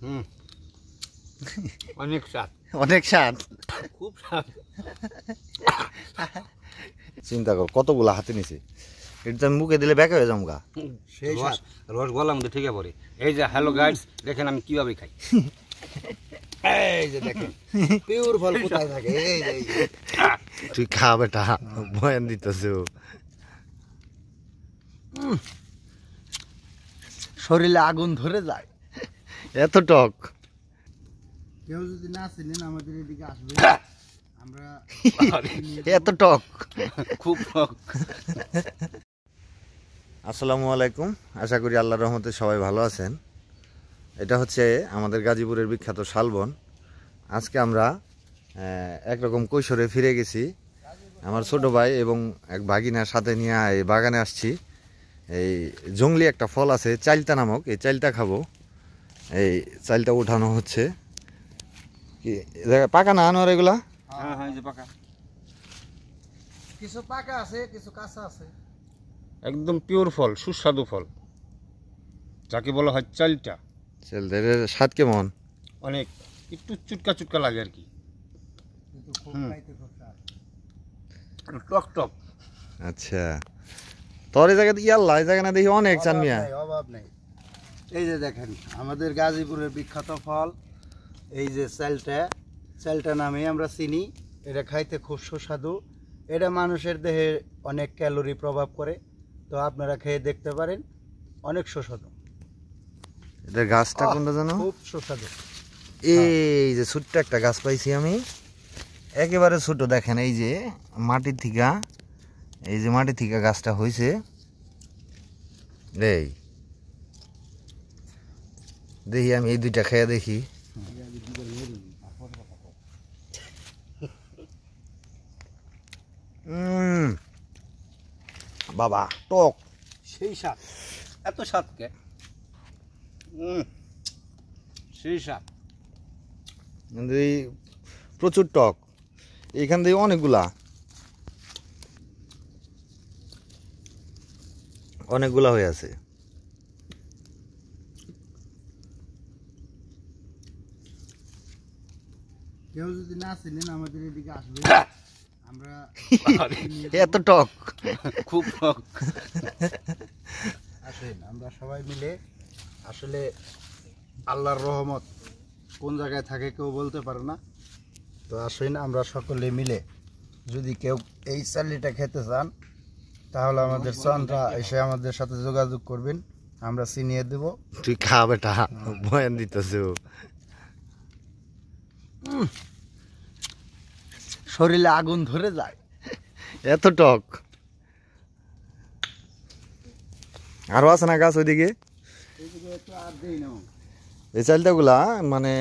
হুম অনেক স্বাদ অনেক স্বাদ খুব স্বাদ চিন্তা কর কতগুলো হাতে নিছে এটা তো আমি মুখে দিলে ব্যাক হয়ে যাবো গা সেই স্বাদ রস গলার মধ্যে ঠিক পড়ে এই যে হ্যালো গাইডস দেখেন আমি কিভাবে খাই এই যে দেখেন পিওর ফল কোথায় থাকে এই যে তুই খা বেটা বয়ান দিতেছে শরীরে আগুন ধরে যায় এত টক কেউ যদি না চিনেন আমাদের এদিকে আসবে আমরা এত টক খুব টক আসসালামু আলাইকুম আশা করি আল্লাহর রহমতে সবাই ভালো আছেন এটা হচ্ছে আমাদের গাজীপুরের বিখ্যাত শালবন আজকে আমরা একরকম কৈশোরে ফিরে গেছি আমার ছোট ভাই এবং এক ভাগিনার সাথে নিয়ে এই বাগানে আসছি এই জংলি একটা ফল আছে চাইলতা নামক এই চাইলতা খাবো এই চাইলতা উঠানো হচ্ছে কি পাকা না আনোয়ার এগুলা হ্যাঁ হ্যাঁ এই যে পাকা কিছু পাকা আছে কিছু কাঁচা আছে একদম পিওর ফল সুস্বাদু ফল যাকে বলা হয় চালটা চাইলতা এর স্বাদ কেমন অনেক একটু চুটকা চুটকা লাগে আর কি কিন্তু খুব খাইতে খুব স্বাদ টক টক আচ্ছা তোর এই জায়গাতে ইয়াল্লা এই জায়গা না দেখি অনেক চানমিয়া অভাব নেই এই যে দেখেন আমাদের গাজীপুরের বিখ্যাত ফল এই যে চালটা নামে আমরা চিনি এটা খাইতে খুব সুস্বাদু এটা মানুষের দেহে অনেক ক্যালোরি প্রভাব করে তো আপনারা খেয়ে দেখতে পারেন অনেক সুস্বাদু এটা গাছটা কোনটা জানো খুব সুস্বাদু এই যে ছোট্ট একটা গাছ পাইছি আমি একেবারে ছোট দেখেন এই যে মাটির থেকে গাছটা হয়েছে এই দেখি আমি এই দুইটা খেয়ে দেখি বাবা টক সেই স্বাদ এত স্বাদ কে সেই স্বাদ কিন্তু এই প্রচুর টক এইখান থেকে অনেকগুলা হয়ে আছে কেউ যদি না চিনেন আমাদের এদিকে আসবে আমরা এত টক খুব টক আসেন আমরা সবাই মিলে আসলে আল্লাহর রহমত কোন জায়গায় থাকে কেউ বলতে পারে না তো আসেন আমরা সকলে মিলে যদি কেউ এই চালিটা খেতে চান তাহলে আমাদের চন্দ্রা এসে আমাদের সাথে যোগাযোগ করবেন আমরা চিনিয়ে দেব তুই খা বেটা বয়ান দিতেছে শরীরে আগুন ধরে যায় এত টক আরো আছে না গাছ ওইদিকে এই চালটাগুলা মানে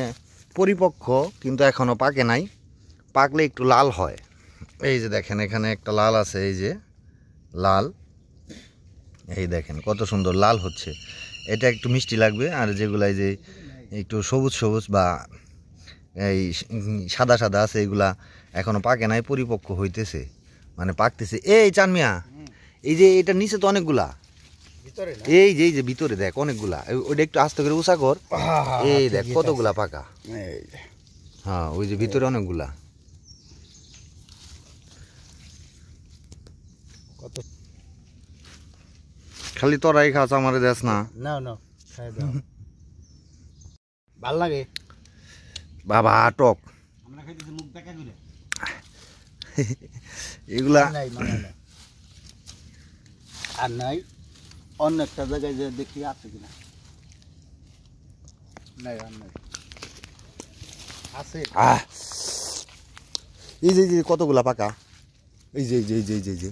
পরিপক্ক কিন্তু এখনো পাকে নাই পাকলে একটু লাল হয় এই যে দেখেন এখানে একটা লাল আছে এই যে লাল এই দেখেন কত সুন্দর লাল হচ্ছে এটা একটু মিষ্টি লাগবে আর যেগুলা এই যে একটু সবুজ সবুজ বা এই সাদা সাদা আছে এগুলা এখনো পাকে নাই পরিপক্ক হইতেছে মানে পাকতেছে এই চানমিয়া এই যে এটা নিচে তো অনেকগুলা এই যে ভিতরে দেখ অনেকগুলা ওইটা একটু আস্তে করে উঁচা কর এই দেখ কতগুলা পাকা হ্যাঁ ওই যে ভিতরে অনেকগুলা কত খালি তোরাই খাস আমারে দেশ না না না খাই দাও ভাল লাগে বাবা টক আমরা খাইতেছি মুখ দেখা করে এগুলা নাই মানে নাই আর নাই অন্য একটা জায়গায় যে দেখি আছে কিনা নাই আর নাই আছে এই যে কতগুলা পাকা এই যে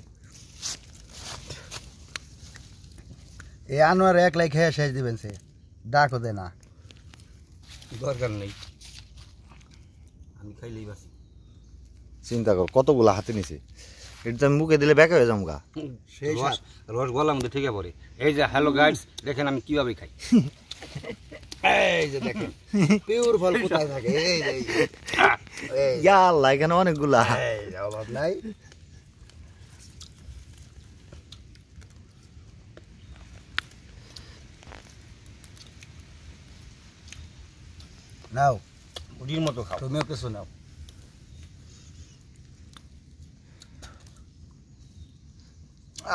এই আনোয়ার একলাই খেয়ে শেষ দিবেন সে ডাকও দে না দরকার নেই আমি খাইলেই বাসি চিন্তা কর কতগুলা হাতে নিছে এটা তো আমি মুখে দিলে ব্যাক হয়ে যাবো গা সেই রস রস গলার মধ্যে ঠিক পড়ে এই যে হ্যালো গাইডস দেখেন আমি কিভাবে খাই এই যে দেখেন পিওর ফল কোথায় থাকে এই যে ইয়াল্লা এখানে অনেকগুলা এই অভাব নাই নাও রুটির মতো খাও। তুমিও কিছু নাও।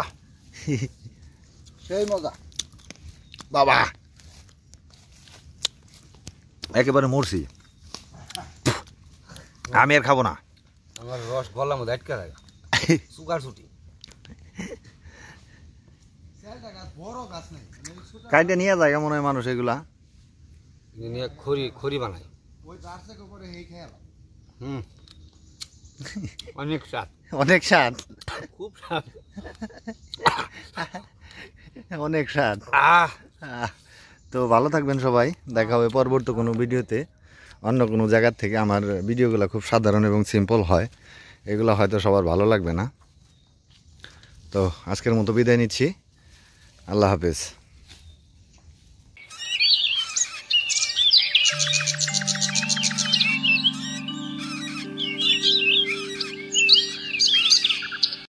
আহ সেই মজা বাবা একেবারে মরছি, আমি আর খাবো না। আমার রস গলার মধ্যে আটকে থাকে, সুগার ছুটি। বড় গাছ নাই, কাইটে নিয়ে যায় মনে হয় মানুষ এগুলা। নিয়ে খড়ি খড়ি বানায়। ওই গাছ থেকে করে এই খেয়ালাম। হুম, অনেক স্বাদ, অনেক স্বাদ, খুব স্বাদ। অনেক স্বাদ। আহ তো ভালো থাকবেন সবাই, দেখা হবে পরবর্তী কোনো ভিডিওতে অন্য কোনো জায়গার থেকে। আমার ভিডিওগুলো খুব সাধারণ এবং সিম্পল হয়, এগুলো হয়তো সবার ভালো লাগবে না। তো আজকের মতো বিদায় নিচ্ছি, আল্লাহ হাফেজ।